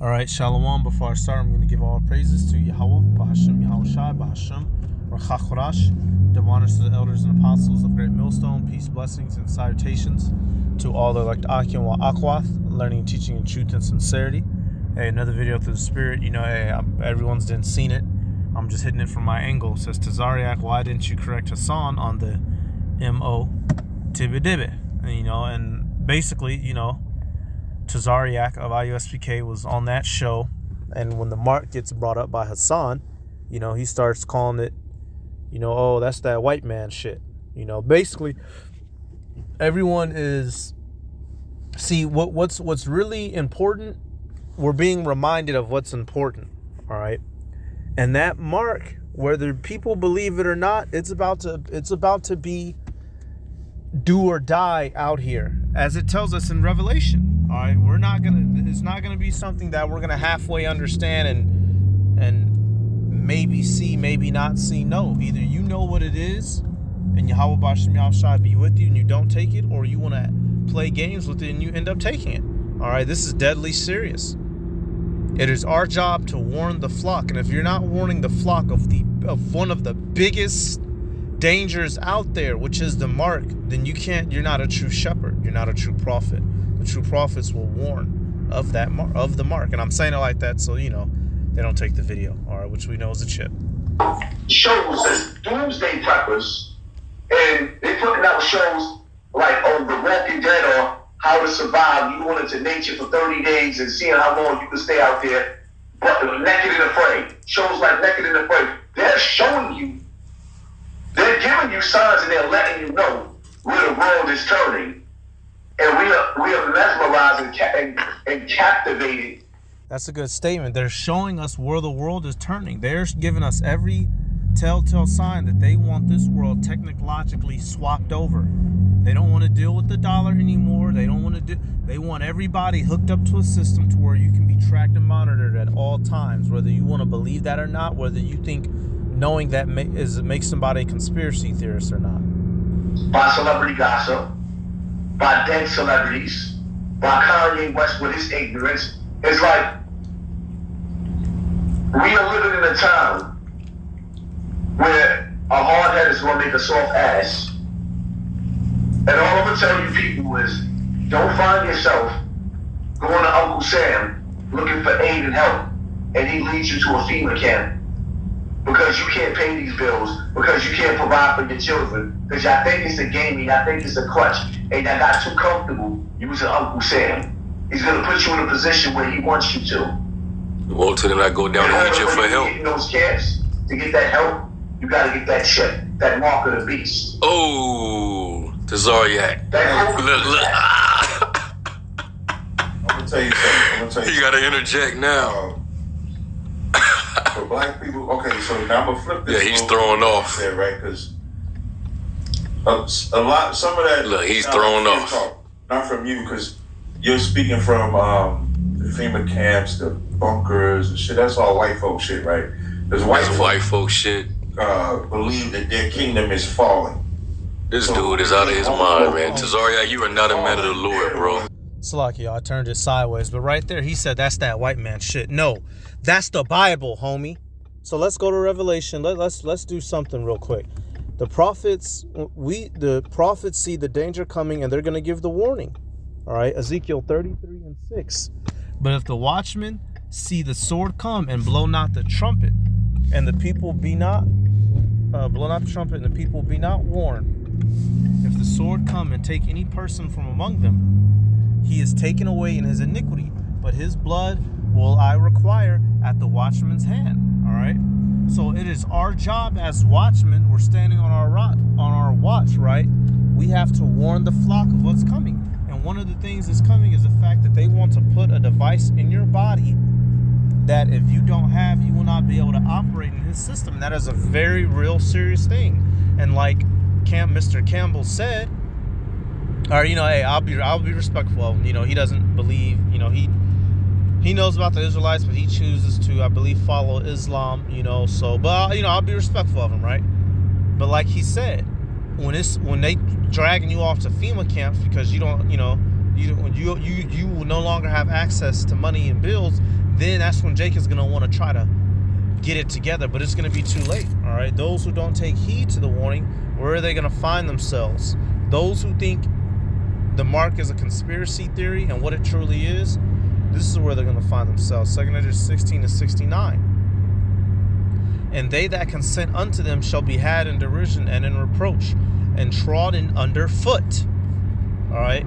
All right, Shalom. Before I start, I'm going to give all praises to Yahweh, Bahasham, Yahushai, Bahasham, Rachachorash. Give honors to the elders and apostles of Great Millstone. Peace, blessings, and salutations to all the elect Akim wa Akwath, learning, teaching, in truth and sincerity. Hey, another video through the Spirit. You know, hey, everyone's didn't seen it. I'm just hitting it from my angle. It says, Tazariak, why didn't you correct Hassan on the M.O. Tibidibit? You know, and basically, you know, Tazariak of IUSPK was on that show, and when the mark gets brought up by Hassan, you know, he starts calling it, you know, oh, that's that white man shit. You know, basically, everyone is, see, what's really important, we're being reminded of what's important, all right? And that mark, whether people believe it or not, it's about to be do or die out here, as it tells us in Revelation. All right, it's not gonna be something that we're gonna halfway understand and maybe see, maybe not see. No, either you know what it is, and Yahweh Bashim Yahushai be with you, and you don't take it, or you want to play games with it and you end up taking it. All right, this is deadly serious. It is our job to warn the flock, and if you're not warning the flock of one of the biggest dangers out there, which is the mark, then you're not a true shepherd. You're not a true prophet. The true prophets will warn of that of the mark, and I'm saying it like that so you know they don't take the video, all right, which we know is a chip. Shows as doomsday preppers, and they putting out shows like The Walking Dead or How to Survive. You going into nature for 30 days and seeing how long you can stay out there, but naked and afraid. Shows like Naked and Afraid. They're showing you. They're giving you signs and they're letting you know where the world is turning. And we are mesmerized and captivated. That's a good statement. They're showing us where the world is turning. They're giving us every telltale sign that they want this world technologically swapped over. They don't want to deal with the dollar anymore. They want everybody hooked up to a system to where you can be tracked and monitored at all times, whether you want to believe that or not, whether you think knowing that makes somebody a conspiracy theorist or not. By celebrity gossip, by dead celebrities, by Kanye West with his ignorance. It's like we are living in a time where a hard head is going to make a soft ass. And all I'm going to tell you people is, don't find yourself going to Uncle Sam looking for aid and help, and he leads you to a FEMA camp because you can't pay these bills, because you can't provide for your children, because y'all think it's a game, y'all think it's a crutch, and y'all got too comfortable using Uncle Sam. He's going to put you in a position where he wants you to. Well, to them, I go down to Egypt for help. In those camps, to get that help, you got to get that chip, that mark of the beast. Oh, Tazariak. I'm going to tell you something. You got to interject now. For black people, okay, so now I'm going to flip this. Yeah, he's throwing off. There, right? Because some of that. Look, he's throwing off. Talk, not from you, because you're speaking from the FEMA camps, the bunkers and shit. That's all white folk shit, right? Because white folk shit believe that their kingdom is falling. This dude is out of his mind, man. Tazariak, you are not a man of the Lord, bro. Slacky, I turned it sideways, but right there he said that's that white man shit. No, that's the Bible, homie. So let's go to Revelation. Let's do something real quick. The prophets see the danger coming, and they're going to give the warning. All right, Ezekiel 33:6. But if the watchmen see the sword come and blow not the trumpet, and the people be not blow not the trumpet, and the people be not warned, if the sword come and take any person from among them, he is taken away in his iniquity, but his blood will I require at the watchman's hand. All right. So it is our job as watchmen. We're standing on our watch, right? We have to warn the flock of what's coming. And one of the things that's coming is the fact that they want to put a device in your body that if you don't have, you will not be able to operate in his system. That is a very real serious thing. And like Mr. Campbell said, or you know, hey, I'll be respectful of him. You know, he doesn't believe. You know, he knows about the Israelites, but he chooses to, I believe, follow Islam. You know, so but you know, I'll be respectful of him, right? But like he said, when they dragging you off to FEMA camps because you don't, you know, you will no longer have access to money and bills, then that's when Jacob's going to want to try to get it together, but it's going to be too late. All right, those who don't take heed to the warning, where are they going to find themselves? Those who think the mark is a conspiracy theory and what it truly is, this is where they're going to find themselves. 2 Corinthians 16-69. And they that consent unto them shall be had in derision and in reproach and trodden under foot. All right,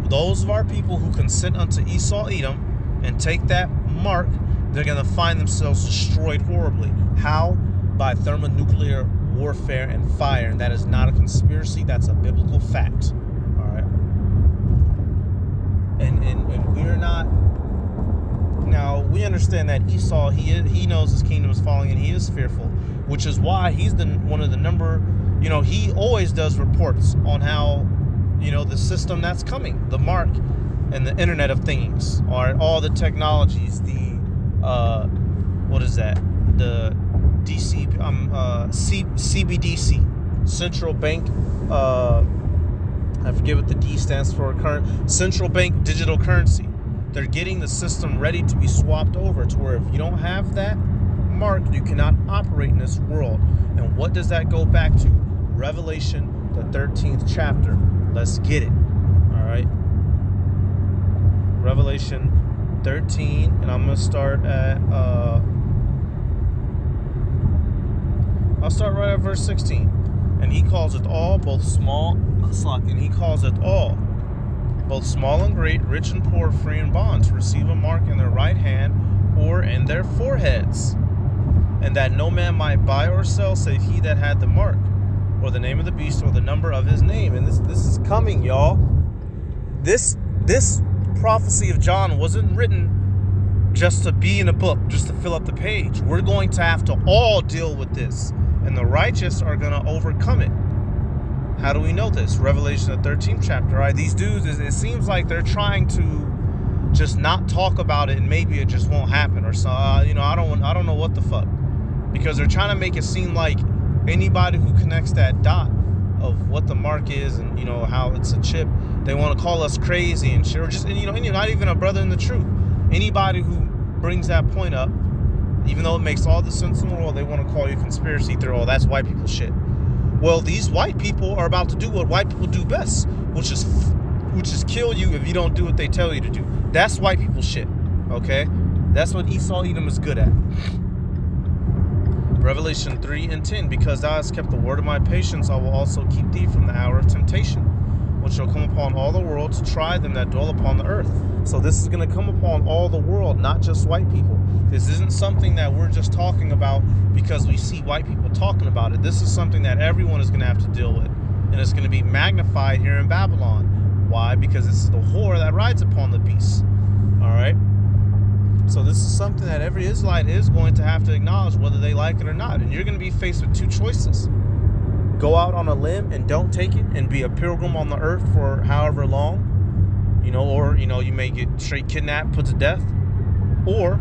those of our people who consent unto Esau, Edom, and take that mark, they're going to find themselves destroyed horribly. How? By thermonuclear warfare and fire. And that is not a conspiracy. That's a biblical fact. All right. And we're not... Now, we understand that Esau, he knows his kingdom is falling and he is fearful, which is why he's one of the number... You know, he always does reports on how, you know, the system that's coming, the mark and the Internet of Things, all the technologies, the what is that? The CBDC, Central Bank. I forget what the D stands for. Central Bank Digital Currency. They're getting the system ready to be swapped over to where if you don't have that mark, you cannot operate in this world. And what does that go back to? Revelation, the 13th chapter. Let's get it. All right. Revelation 13, and I'm going to start at, I'll start right at verse 16. And he calls it all, both small, and he calls it all, both small and great, rich and poor, free and bond, to receive a mark in their right hand or in their foreheads, and that no man might buy or sell save he that had the mark, or the name of the beast, or the number of his name. And this is coming, y'all. This prophecy of John wasn't written just to be in a book, just to fill up the page. We're going to have to all deal with this, and the righteous are going to overcome it. How do we know this? Revelation, the 13th chapter. Right? These dudes, it seems like they're trying to just not talk about it, and maybe it just won't happen, or so. I don't know what the fuck, because they're trying to make it seem like anybody who connects that dot of what the mark is, and you know how it's a chip, they want to call us crazy and shit, or just, and you're not even a brother in the truth. Anybody who brings that point up, even though it makes all the sense in the world, they want to call you conspiracy theory. Oh, that's white people shit. Well, these white people are about to do what white people do best, which is kill you if you don't do what they tell you to do. That's white people shit. Okay, that's what Esau Edom is good at. Revelation 3:10, because thou hast kept the word of my patience, I will also keep thee from the hour of temptation, which shall come upon all the world to try them that dwell upon the earth. So this is going to come upon all the world, not just white people. This isn't something that we're just talking about because we see white people talking about it. This is something that everyone is going to have to deal with, and it's going to be magnified here in Babylon. Why? Because this is the whore that rides upon the beast. All right. So this is something that every Israelite is going to have to acknowledge, whether they like it or not. And you're going to be faced with two choices. Go out on a limb and don't take it and be a pilgrim on the earth for however long, or, you may get straight kidnapped, put to death, or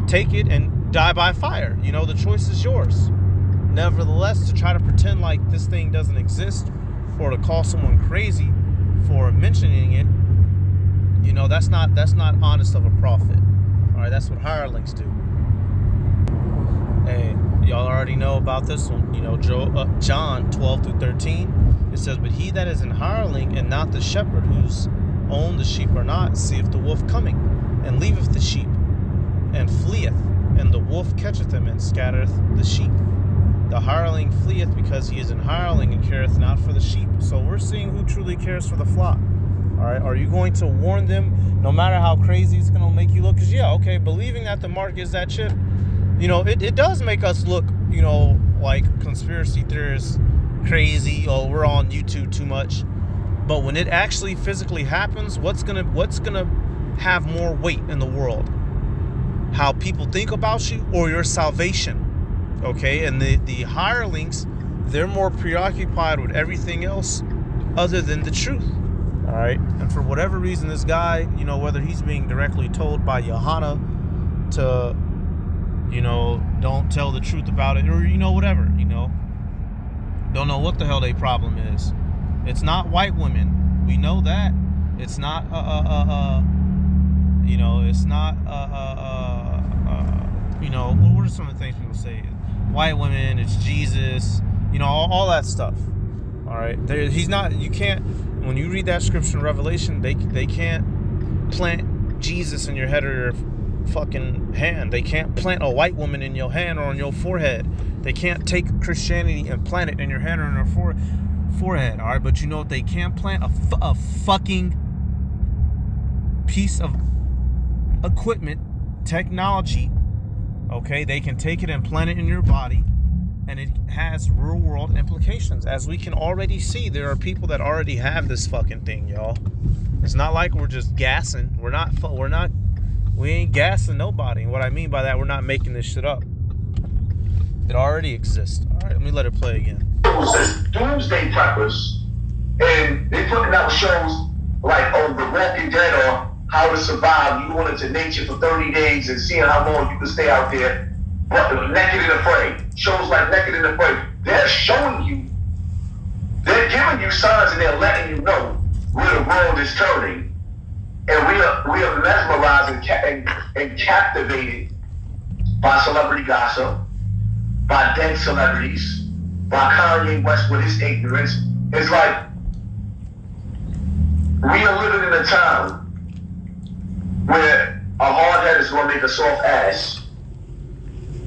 take it and die by fire. The choice is yours. Nevertheless, to try to pretend like this thing doesn't exist, or to call someone crazy for mentioning it, that's not honest of a prophet. All right, that's what hirelings do. Hey, y'all already know about this one. John 12-13. It says, but he that is an hireling, and not the shepherd, whose own the sheep are not, seeth the wolf coming, and leaveth the sheep, and fleeth, and the wolf catcheth him, and scattereth the sheep. The hireling fleeth because he is an hireling, and careth not for the sheep. So we're seeing who truly cares for the flock. All right, are you going to warn them, no matter how crazy it's going to make you look? Because, believing that the mark is that chip, it does make us look, like conspiracy theorists, crazy, we're on YouTube too much. But when it actually physically happens, what's gonna have more weight in the world? How people think about you, or your salvation? Okay, and the hirelings, they're more preoccupied with everything else other than the truth. All right, and for whatever reason, this guy, whether he's being directly told by Johanna to, don't tell the truth about it, or whatever, don't know what the hell their problem is. It's not white women. We know that. It's not it's not You know, what are some of the things people say? White women, it's Jesus, you know, all that stuff. All right, he's not. You can't. When you read that scripture in Revelation, they can't plant Jesus in your head or your fucking hand. They can't plant a white woman in your hand or on your forehead. They can't take Christianity and plant it in your head or in your forehead. All right, but you know what? They can't plant a fucking piece of equipment, technology. Okay, they can take it and plant it in your body, and it has real world implications. As we can already see, there are people that already have this fucking thing, y'all. It's not like we're just gassing. We ain't gassing nobody. And what I mean by that, we're not making this shit up. It already exists. All right, let me let it play again. Doomsday preppers, and they putting out shows like The Walking Dead or How to Survive. You went into nature for 30 days and seeing how long you can stay out there. But Naked and Afraid, shows like Naked and Afraid, they're showing you, they're giving you signs and they're letting you know where the world is turning. And we are mesmerized and captivated by celebrity gossip, by dead celebrities, by Kanye West with his ignorance. It's like we are living in a time where a hard head is going to make a soft ass.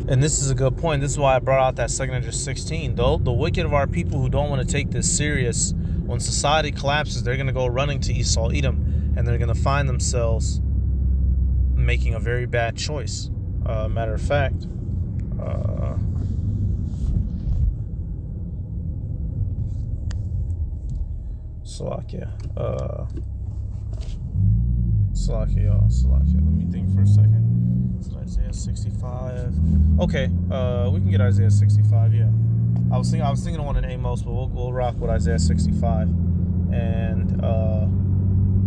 And this is a good point. This is why I brought out that 2 Corinthians 16. Though the wicked of our people who don't want to take this serious, when society collapses, they're going to go running to Esau, Edom, and they're going to find themselves making a very bad choice. Matter of fact, Slovakia. Let me think for a second. Isaiah 65. Okay, we can get Isaiah 65. Yeah, I was thinking of one in Amos, but we'll rock with Isaiah 65 and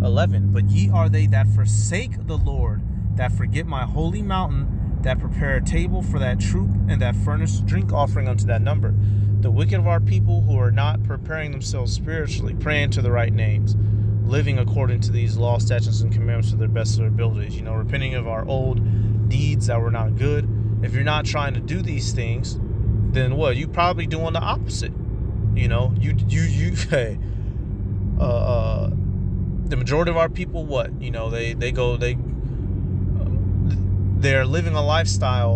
11. But ye are they that forsake the Lord, that forget my holy mountain, that prepare a table for that troop, and that furnish drink offering unto that number. The wicked of our people who are not preparing themselves spiritually, praying to the right names, living according to these law, statutes, and commandments to their best of their abilities. You know, repenting of our old deeds that were not good. If you're not trying to do these things, then what? You probably doing the opposite. You know, hey, the majority of our people, what? You know, they're living a lifestyle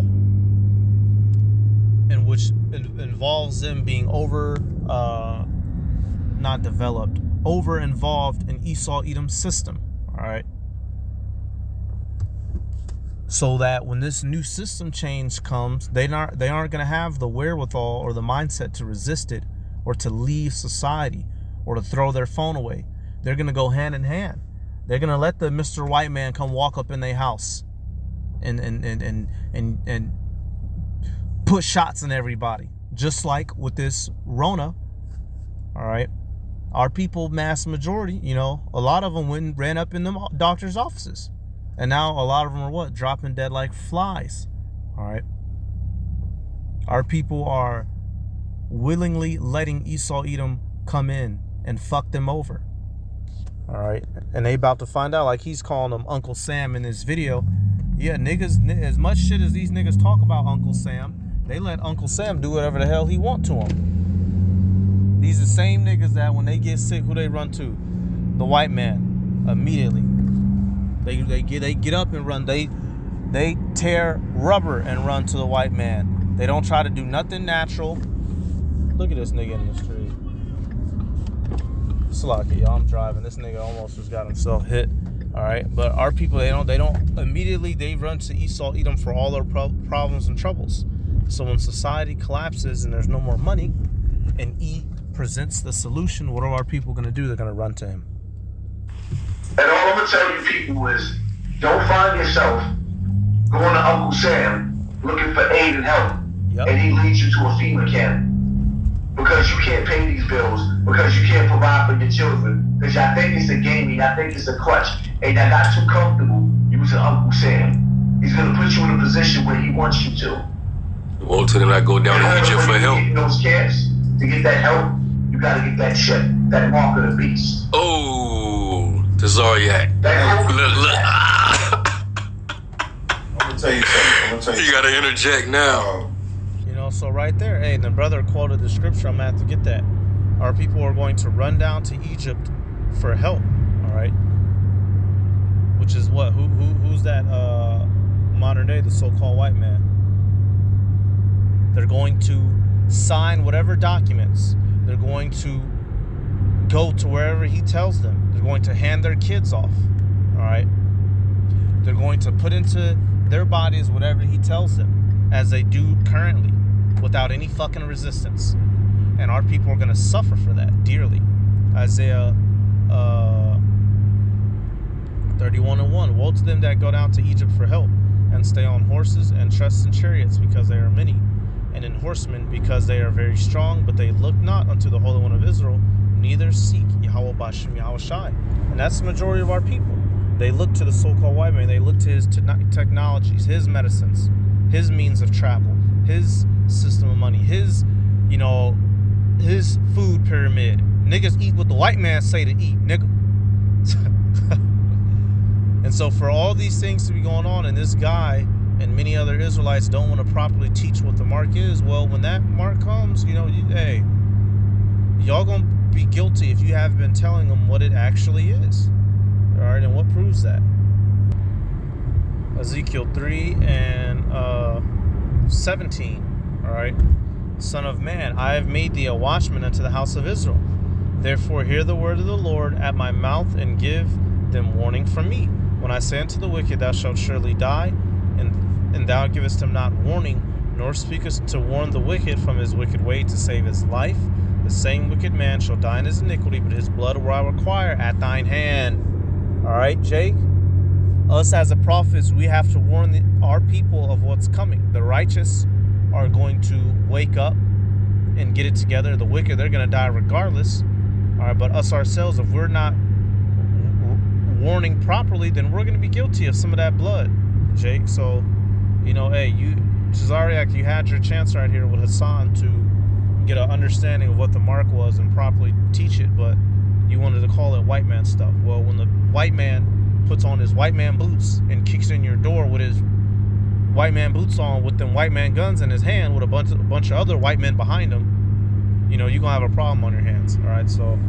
in which it involves them being over involved in Esau Edom's system. All right. So that when this new system change comes, they aren't going to have the wherewithal or the mindset to resist it, or to leave society, or to throw their phone away. They're going to go hand in hand. They're going to let the Mr. White Man come walk up in their house and put shots in everybody, just like with this Rona. All right, our people, mass majority, you know, a lot of them ran up in them doctors' offices. And now a lot of them are what? Dropping dead like flies. All right. Our people are willingly letting Esau Edom come in and fuck them over. All right. And they about to find out, like he's calling them Uncle Sam in this video. Yeah, niggas, as much shit as these niggas talk about Uncle Sam, they let Uncle Sam do whatever the hell he want to them. These are the same niggas that when they get sick, who they run to? The white man immediately. They get up and run. They tear rubber and run to the white man. They don't try to do nothing natural. Look at this nigga in the street. Slocky, y'all. I'm driving. This nigga almost just got himself hit. All right, but our people, they don't immediately. They run to Esau Edom for all their problems and troubles. So when society collapses and there's no more money, and E presents the solution, what are our people going to do? They're going to run to him. And all I'm going to tell you people is, don't find yourself going to Uncle Sam looking for aid and help. Yep. And he leads you to a FEMA camp because you can't pay these bills, because you can't provide for your children, because y'all think it's a gaming, y'all think it's a clutch, and y'all got too comfortable using Uncle Sam. He's going to put you in a position where he wants you to. Won't tell him I go down to Egypt for help. In those camps, to get that help, you got to get that shit, that mark of the beast. Oh, the Zaryak. That look. I'm gonna tell you something. You gotta interject now. You know, so right there, hey, the brother quoted the scripture. I'm gonna have to get that. Our people are going to run down to Egypt for help. All right, which is what? Who's that? Modern day, the so-called white man. They're going to sign whatever documents. They're going to go to wherever he tells them. They're going to hand their kids off. All right. They're going to put into their bodies whatever he tells them, as they do currently, without any fucking resistance. And our people are going to suffer for that dearly. Isaiah 31:1. Woe to them that go down to Egypt for help, and stay on horses, and trust in chariots, because they are many, and in horsemen, because they are very strong, but they look not unto the Holy One of Israel, neither seek Yahweh B'Hashem Yahweh Shai. And that's the majority of our people. They look to the so-called white man. They look to his technologies, his medicines, his means of travel, his system of money, his, you know, his food pyramid. Niggas eat what the white man say to eat, nigga. And so for all these things to be going on, and this guy and many other Israelites don't want to properly teach what the mark is, well, when that mark comes, you know, hey, y'all gonna be guilty if you haven't been telling them what it actually is. All right, and what proves that? Ezekiel 3 and 17. All right, Son of man, I have made thee a watchman unto the house of Israel. Therefore hear the word of the Lord at my mouth, and give them warning from me. When I say unto the wicked, thou shalt surely die, and thou givest him not warning, nor speakest to warn the wicked from his wicked way to save his life, the same wicked man shall die in his iniquity, but his blood will I require at thine hand. All right, Jake? Us as the prophets, we have to warn our people of what's coming. The righteous are going to wake up and get it together. The wicked, they're going to die regardless. All right, but us ourselves, if we're not warning properly, then we're going to be guilty of some of that blood, Jake. So, you know, hey, Cesariak, you had your chance right here with Hassan to get an understanding of what the mark was and properly teach it, but you wanted to call it white man stuff. Well, when the white man puts on his white man boots and kicks in your door with his white man boots on, with them white man guns in his hand, with a bunch of other white men behind him, you know, you're going to have a problem on your hands. All right, so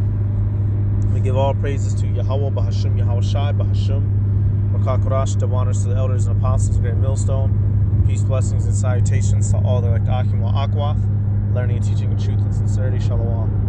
we give all praises to Yahweh B'Hashem Yahweh Shai B'Hashem Rakakurash, the honors to the elders and apostles of Great Millstone. Peace, blessings, and salutations to all that like to Akim Wa Akwath, learning and teaching in truth and sincerity. Shalom.